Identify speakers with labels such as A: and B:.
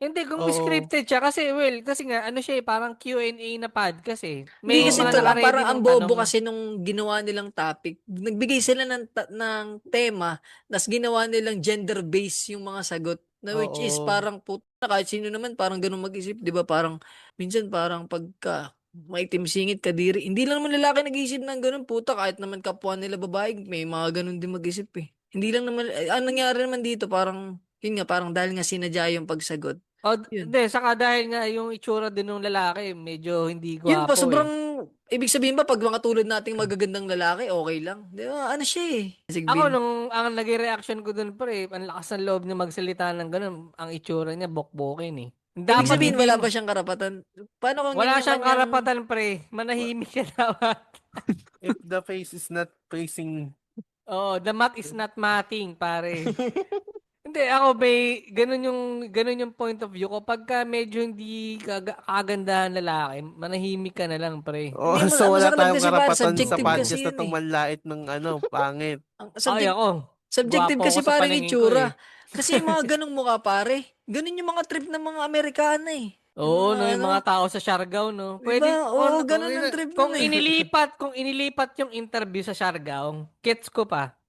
A: Hindi, kung
B: Oo.
A: scripted siya kasi kasi nga ano siya parang Q&A na podcast eh.
C: Hindi
A: May
C: kasi
A: mga
B: Oo.
A: naka-ready
C: parang
A: ng
C: ang
A: tanong.
C: bobo kasi nung ginawa nilang topic. Nagbigay sila ng tema, tas ginawa nilang gender-based yung mga sagot. Na which is
B: Oo.
C: parang kahit sino naman parang ganun mag-isip, 'di ba? Parang minsan parang pagka maitim singit kadiri. Hindi lang naman lalaki nag-iisip ng ganun, puta, kahit naman kapwa nila babae, may mga ganun din mag-isip eh. Hindi lang naman ang nangyari naman dito parang yun nga parang dahil nga sinadya yung pagsagot.
A: O,
C: Yun.
A: hindi, saka dahil nga yung itsura din ng lalaki, medyo hindi
C: Yun pa,
A: gwapo
C: sobrang,
A: eh.
C: ibig sabihin ba, pag mga tulad nating magagandang lalaki, okay lang. Di ba? Ano siya eh?
A: Ako
C: Sigbin.
A: ang naging reaction ko dun pre, ang lakas ng loob niya magsalita ng ganun, ang itsura niya bokbokin eh.
C: Ibig
A: Dapat
C: sabihin,
A: hindi
C: wala
A: mo,
C: pa siyang karapatan. Paano kung
A: wala
C: yan yung
A: siyang
C: kanyang,
A: karapatan pre, manahimik siya dapat.
B: If the face is not facing.
A: Oo, the mat is not matting pare. Hindi, ako ganun yung point of view ko. Pagka medyo hindi kagandahan lalaki, manahimik ka na lang, pre.
B: Oh,
C: hindi mo,
B: so wala
C: masakit lang
B: tayong
C: kasi para
B: karapatan sa
C: subjective
A: Oo.
B: podcast
C: kasi
B: na
C: yun
B: tong
C: eh.
B: manlait ng pangit.
C: Ang
A: Ay, ako.
C: subjective
A: Gwapo ako
C: kasi
A: sa
C: parang
A: paningin ko
C: itsura.
A: eh.
C: Kasi yung mga ganong mukha pare, ganun yung mga trip ng mga Amerikana eh. Yung
A: Oo,
C: mga
A: no, yung
C: ano,
A: mga tao sa Siargao, no.
C: di ba?
A: Pwede,
C: Oo,
A: kung,
C: ganun ang trip nun eh.
A: kung inilipat yung interview sa Siargao, gets ko pa.